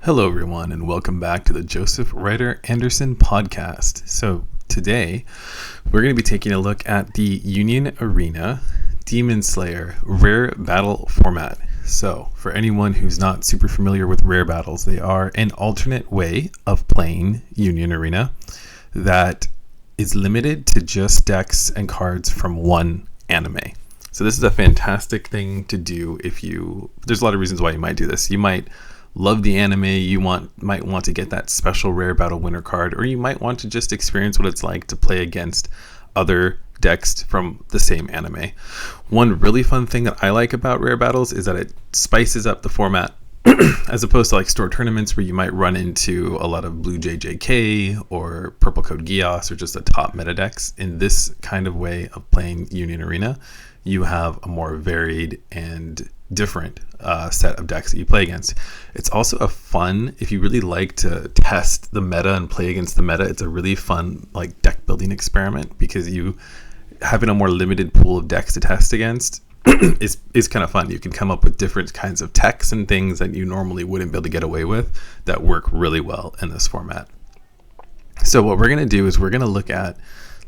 Hello, everyone, and welcome back to the Joseph Ryder Anderson podcast. So today, we're going to be taking a look at the Union Arena Demon Slayer Rare Battle format. So for anyone who's not super familiar with rare battles, they are an alternate way of playing Union Arena that is limited to just decks and cards from one anime. So this is a fantastic thing to do there's a lot of reasons why you might do this. You might love the anime, might want to get that special rare battle winner card, or you might want to just experience what it's like to play against other decks from the same anime. One really fun thing that I like about rare battles is that it spices up the format as opposed to like store tournaments where you might run into a lot of blue JJK or purple code Gios or just the top meta decks. In this kind of way of playing Union Arena, you have a more varied and different set of decks that you play against. It's also a fun, if you really like to test the meta and play against the meta, it's a really fun like deck building experiment because you having a more limited pool of decks to test against is kind of fun. You can come up with different kinds of techs and things that you normally wouldn't be able to get away with that work really well in this format. So what we're going to do is we're going to look at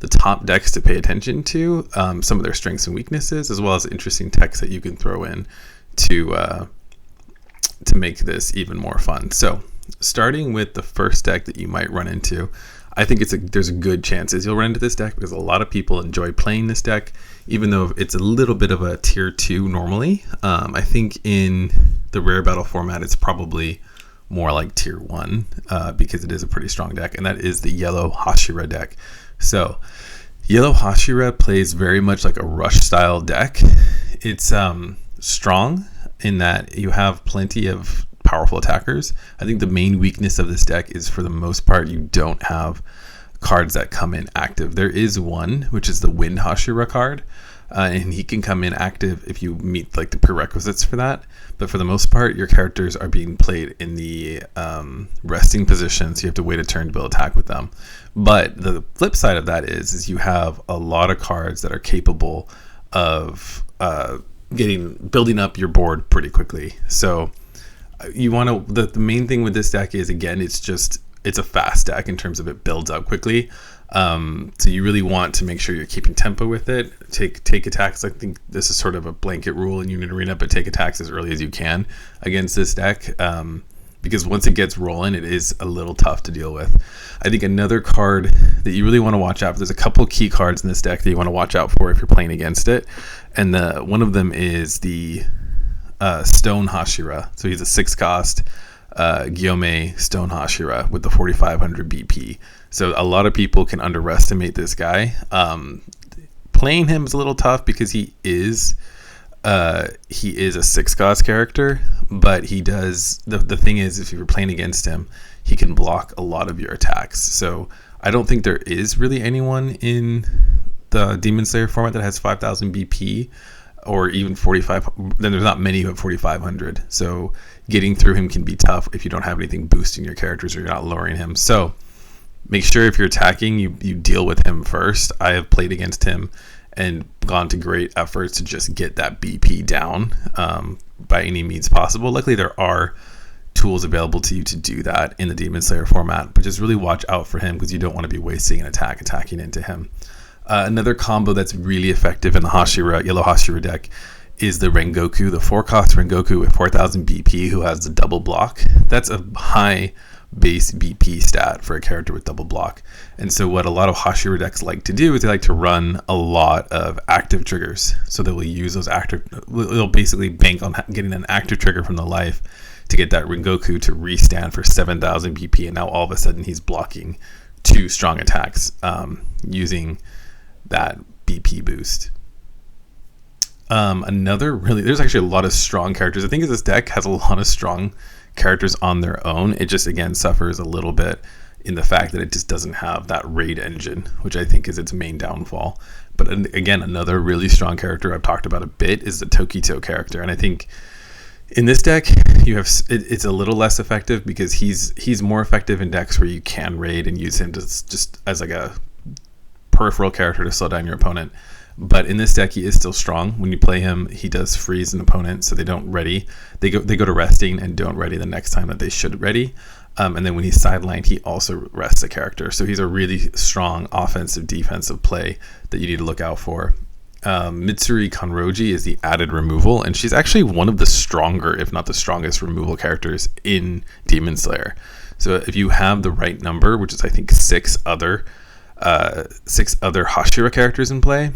the top decks to pay attention to, some of their strengths and weaknesses, as well as interesting techs that you can throw in to make this even more fun. So starting with the first deck that you might run into, I think there's a good chances you'll run into this deck because a lot of people enjoy playing this deck, even though it's a little bit of a tier 2 normally. I think in the rare battle format, it's probably more like tier 1 because it is a pretty strong deck, and that is the yellow Hashira deck. So yellow Hashira plays very much like a rush style deck. It's strong in that you have plenty of powerful attackers. I think the main weakness of this deck is, for the most part, you don't have cards that come in active. There is one, which is the Wind Hashira card, and he can come in active if you meet like the prerequisites for that. But for the most part, your characters are being played in the resting position, so you have to wait a turn to build attack with them. But the flip side of that is you have a lot of cards that are capable of building up your board pretty quickly. So you want to, the main thing with this deck is, again, it's a fast deck in terms of it builds up quickly. So you really want to make sure you're keeping tempo with it. Take attacks. I think this is sort of a blanket rule in Union Arena, but take attacks as early as you can against this deck. Because once it gets rolling, it is a little tough to deal with. I think another card that you really want to watch out for, there's a couple key cards in this deck that you want to watch out for if you're playing against it. And one of them is the Stone Hashira. So he's a 6-cost Gyome Stone Hashira with the 4,500 BP. So a lot of people can underestimate this guy. Playing him is a little tough because he is a 6-cost character, but he does the thing is, if you're playing against him, he can block a lot of your attacks. So I don't think there is really anyone in the Demon Slayer format that has 5,000 BP or even 45. Then there's not many who have 4,500. So getting through him can be tough if you don't have anything boosting your characters or you're not lowering him. So make sure if you're attacking, you deal with him first. I have played against him and gone to great efforts to just get that BP down by any means possible. Luckily, there are tools available to you to do that in the Demon Slayer format, but just really watch out for him because you don't want to be wasting an attacking into him. Another combo that's really effective in the yellow Hashira deck is the Rengoku, the 4-cost Rengoku with 4,000 BP who has the double block. That's a high base BP stat for a character with double block. And so what a lot of Hashira decks like to do is they like to run a lot of active triggers. So they will use they'll basically bank on getting an active trigger from the life to get that Rengoku to restand for 7,000 BP. And now all of a sudden he's blocking 2 strong attacks using that BP boost. There's actually a lot of strong characters. I think this deck has a lot of strong characters on their own. It just, again, suffers a little bit in the fact that it just doesn't have that raid engine, which I think is its main downfall. But again, another really strong character I've talked about a bit is the Tokito character. And I think in this deck, it's a little less effective because he's more effective in decks where you can raid and use him just as like a peripheral character to slow down your opponent. But in this deck, he is still strong. When you play him, he does freeze an opponent, so they don't ready. They go to resting and don't ready the next time that they should ready. And then when he's sidelined, he also rests a character. So he's a really strong offensive, defensive play that you need to look out for. Mitsuri Kanroji is the added removal, and she's actually one of the stronger, if not the strongest, removal characters in Demon Slayer. So if you have the right number, which is I think six other Hashira characters in play,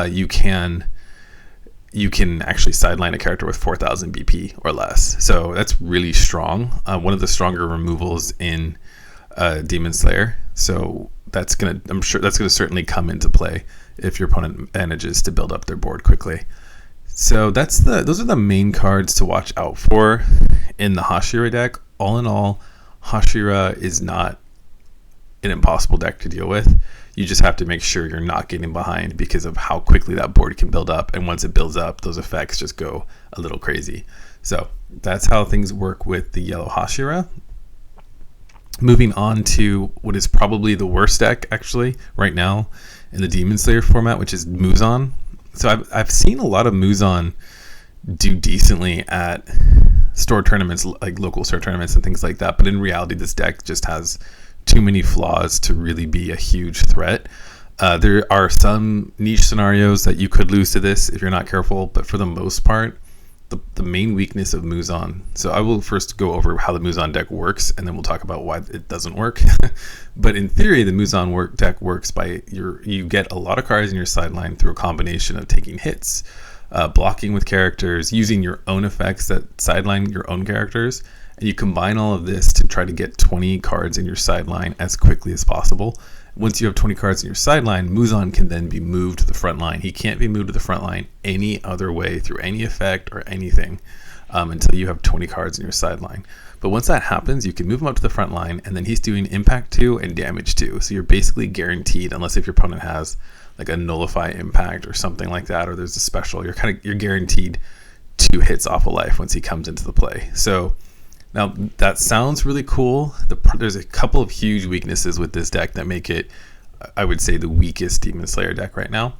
you can actually sideline a character with 4,000 BP or less. So that's really strong. One of the stronger removals in Demon Slayer. So I'm sure that's gonna certainly come into play if your opponent manages to build up their board quickly. So those are the main cards to watch out for in the Hashira deck. All in all, Hashira is not an impossible deck to deal with. You just have to make sure you're not getting behind because of how quickly that board can build up. And once it builds up, those effects just go a little crazy. So that's how things work with the yellow Hashira. Moving on to what is probably the worst deck actually right now in the Demon Slayer format, which is Muzan. So I've seen a lot of Muzan do decently at store tournaments, like local store tournaments and things like that. But in reality, this deck just has too many flaws to really be a huge threat. There are some niche scenarios that you could lose to this if you're not careful, but for the most part, the main weakness of Muzan. So I will first go over how the Muzan deck works, and then we'll talk about why it doesn't work. But in theory, the Muzan deck works by you get a lot of cards in your sideline through a combination of taking hits, blocking with characters, using your own effects that sideline your own characters, and you combine all of this to try to get 20 cards in your sideline as quickly as possible. Once you have 20 cards in your sideline, Muzan can then be moved to the front line. He can't be moved to the front line any other way through any effect or anything until you have 20 cards in your sideline. But once that happens, you can move him up to the front line, and then he's doing impact 2 and damage 2. So you're basically guaranteed, unless if your opponent has like a nullify impact or something like that, or there's a special, you're guaranteed 2 hits off of life once he comes into the play. So now that sounds really cool. There's a couple of huge weaknesses with this deck that make it, I would say, the weakest Demon Slayer deck right now.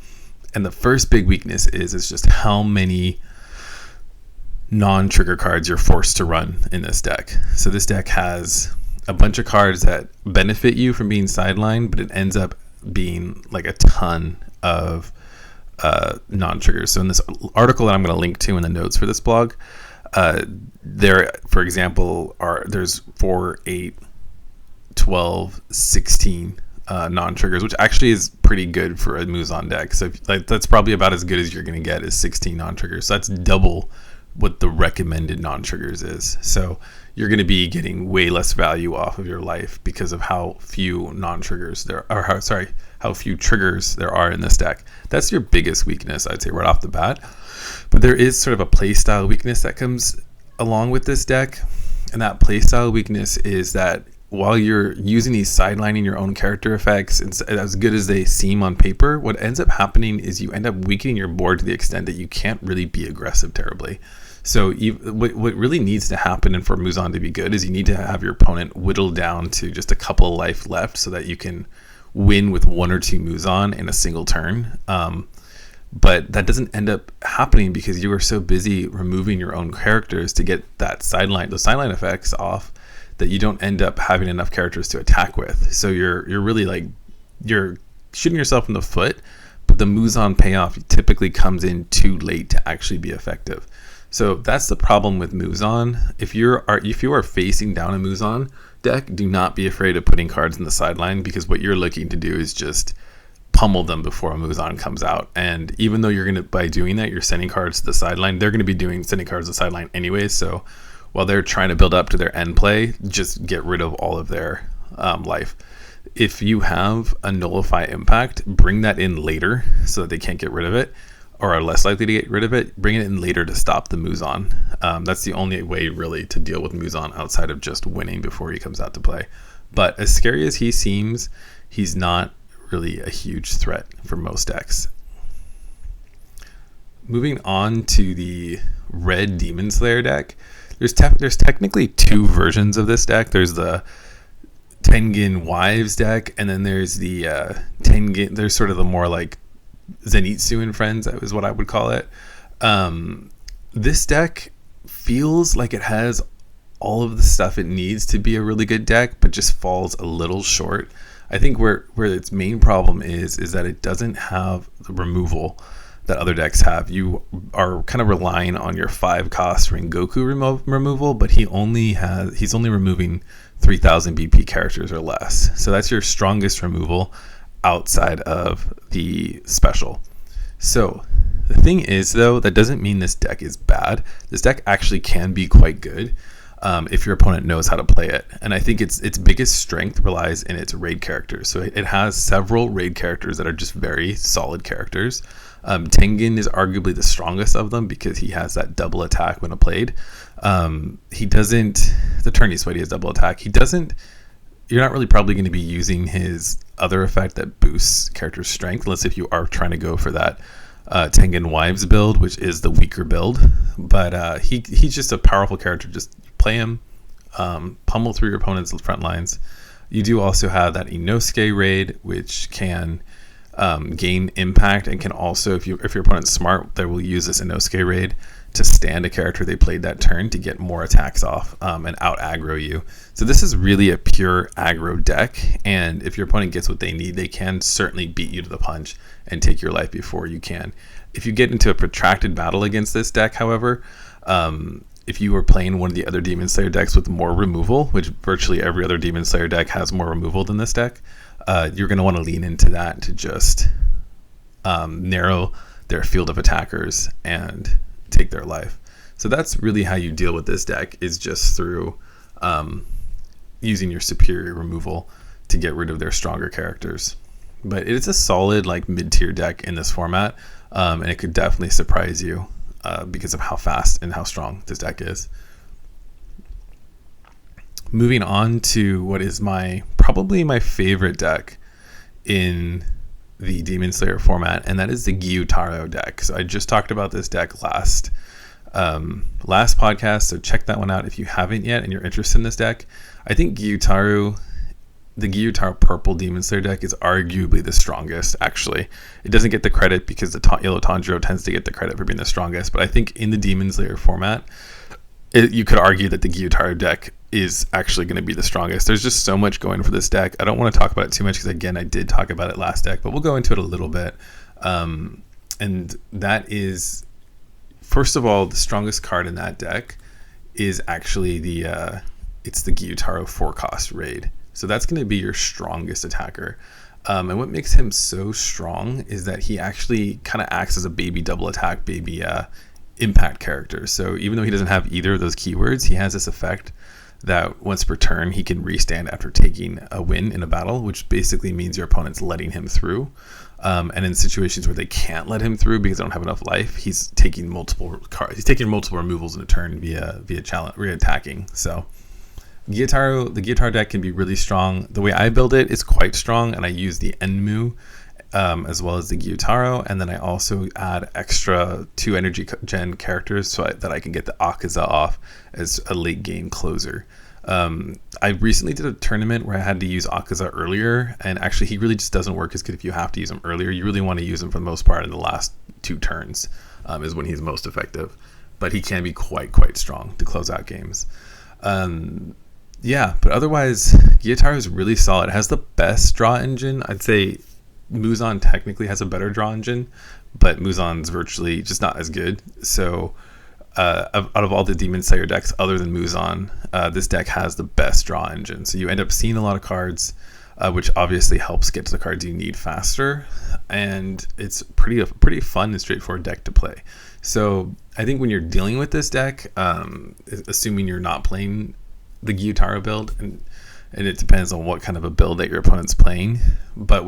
And the first big weakness is just how many non-trigger cards you're forced to run in this deck. So this deck has a bunch of cards that benefit you from being sidelined, but it ends up being like a ton of non-triggers. So in this article that I'm going to link to in the notes for this blog, there, for example, there's 4, 8, 12, 16 non-triggers, which actually is pretty good for a Muzan deck. So that's probably about as good as you're going to get is 16 non-triggers. So that's double what the recommended non-triggers is. So you're going to be getting way less value off of your life because of how few non-triggers how few triggers there are in this deck. That's your biggest weakness, I'd say, right off the bat. But there is sort of a playstyle weakness that comes along with this deck. And that playstyle weakness is that while you're using these sidelining your own character effects, and as good as they seem on paper, what ends up happening is you end up weakening your board to the extent that you can't really be aggressive terribly. So what really needs to happen, and for Muzan to be good, is you need to have your opponent whittled down to just a couple of life left so that you can win with 1 or 2 Muzan in a single turn. But that doesn't end up happening because you are so busy removing your own characters to get those sideline effects off that you don't end up having enough characters to attack with. So you're really you're shooting yourself in the foot, but the Muzan payoff typically comes in too late to actually be effective. So that's the problem with Muzan. If you are facing down a Muzan deck, do not be afraid of putting cards in the sideline, because what you're looking to do is just pummel them before a Muzan comes out. And even though by doing that, you're sending cards to the sideline, they're going to be sending cards to the sideline anyway. So while they're trying to build up to their end play, just get rid of all of their life. If you have a nullify impact, bring that in later so that they can't get rid of it, or are less likely to get rid of it. Bring it in later to stop the Muzan. That's the only way really to deal with Muzan outside of just winning before he comes out to play. But as scary as he seems, he's not really a huge threat for most decks. Moving on to the red Demon Slayer deck, there's technically 2 versions of this deck. There's the Tengen Wives deck, and then there's the Tengen. There's sort of the more like Zenitsu and Friends is what I would call it. This deck feels like it has all of the stuff it needs to be a really good deck, but just falls a little short. I think where its main problem is that it doesn't have the removal that other decks have. You are kind of relying on your 5-cost Rengoku removal, but he's only removing 3,000 BP characters or less. So that's your strongest removal outside of the special. So the thing is, though, that doesn't mean this deck is bad. This deck actually can be quite good if your opponent knows how to play it. And I think its biggest strength relies in its raid characters. So it has several raid characters that are just very solid characters. Tengen is arguably the strongest of them because he has that double attack when played. He doesn't, the turn he's played, he has double attack. You're not really probably going to be using his other effect that boosts character strength, unless if you are trying to go for that Tengen Wives build, which is the weaker build. But he's just a powerful character. Just play him, pummel through your opponent's front lines. You do also have that Inosuke raid, which can gain impact and can also, if your opponent's smart, they will use this Inosuke raid to stand a character they played that turn to get more attacks off and out aggro you. So this is really a pure aggro deck, and if your opponent gets what they need, they can certainly beat you to the punch and take your life before you can. If you get into a protracted battle against this deck, however, if you were playing one of the other Demon Slayer decks with more removal, which virtually every other Demon Slayer deck has more removal than this deck, you're going to want to lean into that to just narrow their field of attackers and take their life. So that's really how you deal with this deck, is just through using your superior removal to get rid of their stronger characters. But it's a solid mid-tier deck in this format, and it could definitely surprise you because of how fast and how strong this deck is. Moving on to what is probably my favorite deck in the Demon Slayer format, and that is the Gyutaro deck. So I just talked about this deck last podcast, so check that one out if you haven't yet and you're interested in this deck. I think the Gyutaro purple Demon Slayer deck is arguably the strongest. Actually, it doesn't get the credit because the yellow Tanjiro tends to get the credit for being the strongest, but I think in the Demon Slayer format, you could argue that the Gyutaro deck is actually going to be the strongest. There's just so much going for this deck. I don't want to talk about it too much because, again, I did talk about it last deck, but we'll go into it a little bit. And that is, first of all, the strongest card in that deck is actually it's the Gyutaro 4-cost raid. So that's going to be your strongest attacker. And what makes him so strong is that he actually kind of acts as a baby double attack, baby impact character. So even though he doesn't have either of those keywords, he has this effect that once per turn he can restand after taking a win in a battle, which basically means your opponent's letting him through. And in situations where they can't let him through because they don't have enough life, he's taking multiple removals in a turn via challenge, attacking. So the Gyutaro deck can be really strong. The way I build it is quite strong, and I use the Enmu as well as the Gyutaro, and then I also add extra 2 energy gen characters so that I can get the Akaza off as a late game closer. I recently did a tournament where I had to use Akaza earlier, and actually he really just doesn't work as good if you have to use him earlier. You really want to use him for the most part in the last 2 turns is when he's most effective, but he can be quite strong to close out games. But otherwise Gyutaro is really solid. It has the best draw engine. I'd say Muzan technically has a better draw engine, but Muzan's virtually just not as good. So out of all the Demon Slayer decks other than Muzan, this deck has the best draw engine. So you end up seeing a lot of cards, which obviously helps get to the cards you need faster, and it's pretty fun and straightforward deck to play. So I think when you're dealing with this deck, assuming you're not playing the Gyutaro build, and it depends on what kind of a build that your opponent's playing, but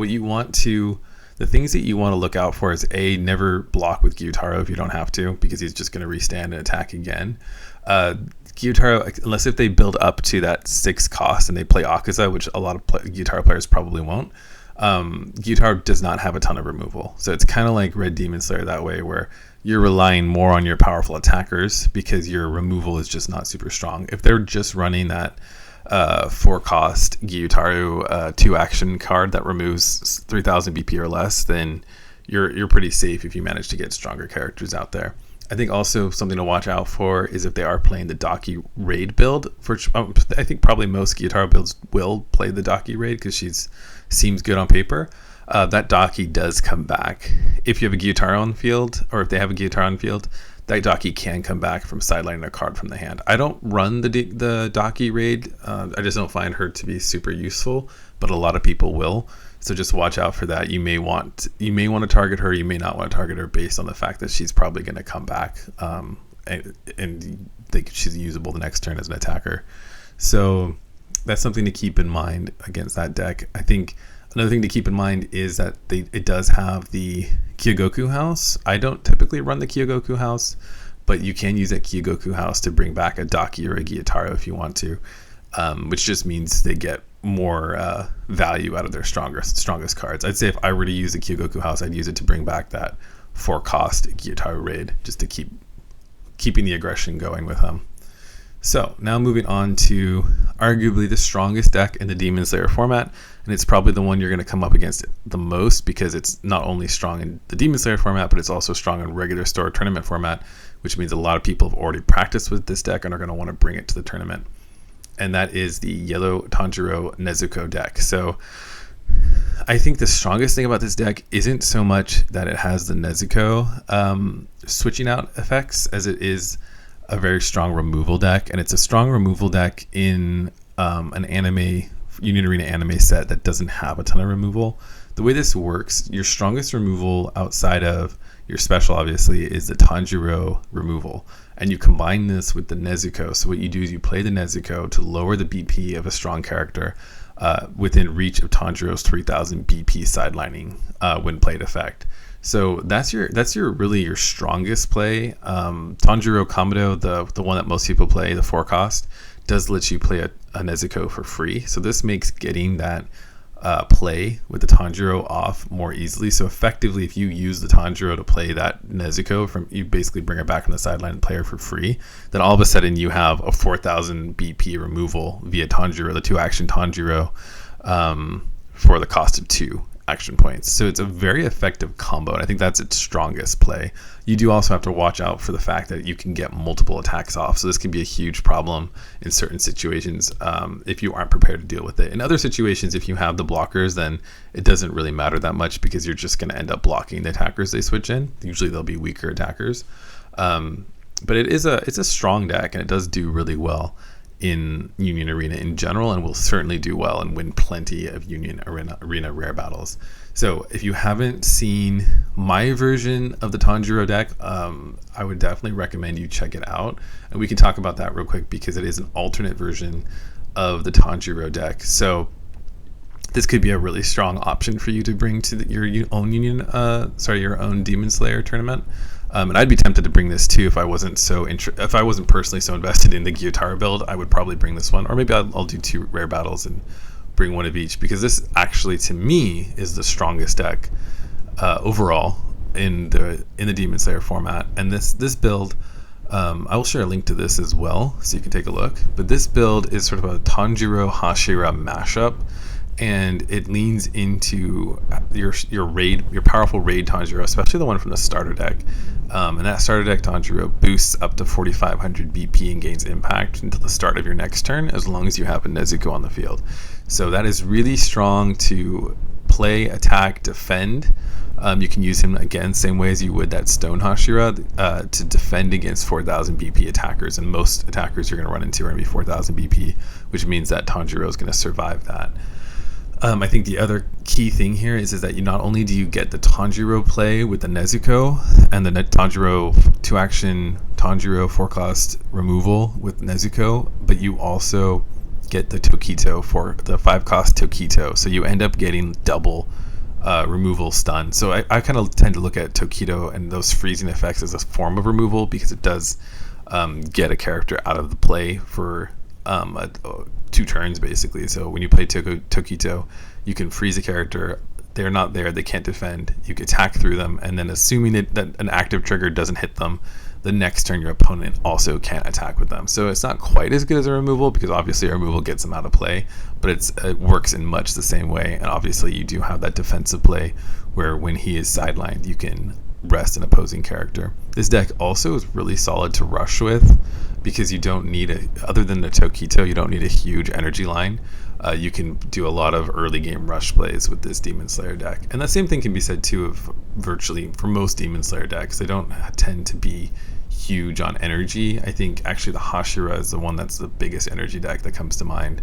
the things that you want to look out for is never block with Gyutaro if you don't have to, because he's just going to restand and attack again. Gyutaro, unless if they build up to that 6 cost and they play Akaza, which a lot of Gyutaro players probably won't, Gyutaro does not have a ton of removal. So it's kind of like Red Demon Slayer that way, where you're relying more on your powerful attackers because your removal is just not super strong. If they're just running that 4-cost Gyutaro 2-action card that removes 3,000 BP or less, then you're pretty safe if you manage to get stronger characters out there. I think also something to watch out for is if they are playing the Daki raid build. I think probably most Gyutaro builds will play the Daki raid because seems good on paper. That Daki does come back. If you have a Gyutaro on field, or if they have a Gyutaro on field, that Daki can come back from sidelining a card from the hand. I don't run the Daki raid. I just don't find her to be super useful, but a lot of people will. So just watch out for that. You may want to target her. You may not want to target her based on the fact that she's probably going to come back and think she's usable the next turn as an attacker. So that's something to keep in mind against that deck. I think another thing to keep in mind is that it does have the Kyogoku house. I don't typically run the Kyogoku house, but you can use that Kyogoku house to bring back a Daki or a Gyutaro if you want to, which just means they get more value out of their strongest cards. I'd say if I were to use the Kyogoku house, I'd use it to bring back that 4-cost Gyutaro raid just to keeping the aggression going with them. So now moving on to arguably the strongest deck in the Demon Slayer format, and it's probably the one you're going to come up against the most because it's not only strong in the Demon Slayer format, but it's also strong in regular store tournament format, which means a lot of people have already practiced with this deck and are going to want to bring it to the tournament. And that is the yellow Tanjiro Nezuko deck. So I think the strongest thing about this deck isn't so much that it has the Nezuko switching out effects as it is a very strong removal deck, and it's a strong removal deck in an anime Union Arena anime set that doesn't have a ton of removal. The way this works, your strongest removal outside of your special obviously is the Tanjiro removal, and you combine this with the Nezuko. So what you do is you play the Nezuko to lower the BP of a strong character within reach of Tanjiro's 3000 BP sidelining when played effect. So that's your really your strongest play. Tanjiro Kamado, the one that most people play, the 4-cost, does let you play a Nezuko for free. So this makes getting that play with the Tanjiro off more easily. So effectively, if you use the Tanjiro to play that Nezuko, you basically bring her back on the sideline and play her for free, then all of a sudden you have a 4000 BP removal via Tanjiro, the 2-action Tanjiro, for the cost of 2 action points. So it's a very effective combo, and I think that's its strongest play. You do also have to watch out for the fact that you can get multiple attacks off, so this can be a huge problem in certain situations if you aren't prepared to deal with it. In other situations, if you have the blockers, then it doesn't really matter that much because you're just going to end up blocking the attackers they switch in. Usually they'll be weaker attackers, but it's a strong deck, and it does do really well in Union Arena in general, and will certainly do well and win plenty of Union Arena rare battles. So if you haven't seen my version of the Tanjiro deck, I would definitely recommend you check it out, and we can talk about that real quick because it is an alternate version of the Tanjiro deck. So this could be a really strong option for you to bring to your own Demon Slayer tournament. And I'd be tempted to bring this too if I wasn't personally so invested in the Gyutaro build. I would probably bring this one, or maybe I'll do 2 rare battles and bring one of each, because this actually to me is the strongest deck overall in the Demon Slayer format. And this build, I will share a link to this as well so you can take a look. But this build is sort of a Tanjiro Hashira mashup, and it leans into your powerful raid Tanjiro, especially the one from the starter deck. And that starter deck Tanjiro boosts up to 4500 BP and gains impact until the start of your next turn, as long as you have a Nezuko on the field. So that is really strong to play, attack, defend. You can use him again same way as you would that Stone Hashira to defend against 4000 BP attackers, and most attackers you're going to run into are going to be 4000 BP, which means that Tanjiro is going to survive that. I think the other key thing here is that you not only do you get the Tanjiro play with the Nezuko and the Tanjiro 2-action Tanjiro 4-cost removal with Nezuko, but you also get the Tokito for the 5-cost Tokito. So you end up getting double removal stun. So I kind of tend to look at Tokito and those freezing effects as a form of removal, because it does get a character out of the play for 2 turns basically. So when you play Tokito, you can freeze a character. They're not there, they can't defend. You can attack through them, and then assuming that an active trigger doesn't hit them, the next turn your opponent also can't attack with them. So it's not quite as good as a removal, because obviously a removal gets them out of play, but it works in much the same way. And obviously you do have that defensive play where when he is sidelined, you can rest an opposing character. This deck also is really solid to rush with because you don't need other than the Tokito, you don't need a huge energy line. You can do a lot of early game rush plays with this Demon Slayer deck. And the same thing can be said too of virtually for most Demon Slayer decks. They don't tend to be huge on energy. I think actually the Hashira is the one that's the biggest energy deck that comes to mind.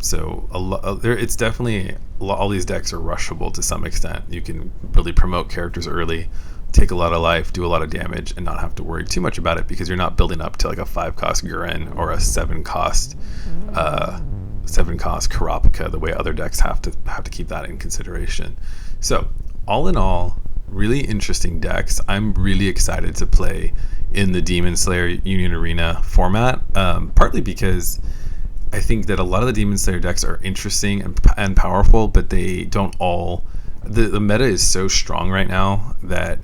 It's definitely all these decks are rushable to some extent. You can really promote characters early, take a lot of life, do a lot of damage, and not have to worry too much about it because you're not building up to like a 5-cost Gurren or a 7-cost Karapika the way other decks have to keep that in consideration. So all in all, really interesting decks. I'm really excited to play in the Demon Slayer Union Arena format, partly because I think that a lot of the Demon Slayer decks are interesting and powerful, but they don't all... The meta is so strong right now that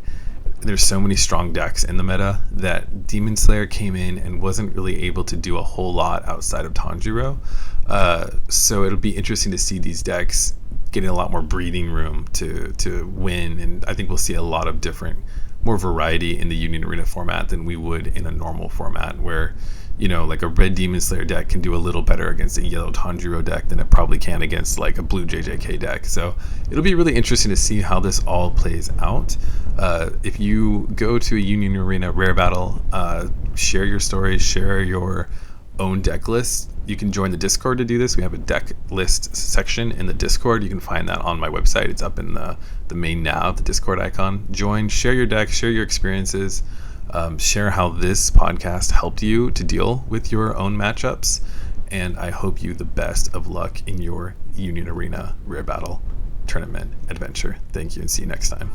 there's so many strong decks in the meta that Demon Slayer came in and wasn't really able to do a whole lot outside of Tanjiro. So it'll be interesting to see these decks getting a lot more breathing room to win, and I think we'll see a lot of more variety in the Union Arena format than we would in a normal format where, you know, like a red Demon Slayer deck can do a little better against a yellow Tanjiro deck than it probably can against like a blue JJK deck. So it'll be really interesting to see how this all plays out. If you go to a Union Arena rare battle, share your stories, share your own deck list. You can join the Discord to do this. We have a deck list section in the Discord. You can find that on my website. It's up in the main nav, the Discord icon. Join, share your deck, share your experiences. Share how this podcast helped you to deal with your own matchups, and I hope you the best of luck in your Union Arena Rare Battle tournament adventure. Thank you, and see you next time.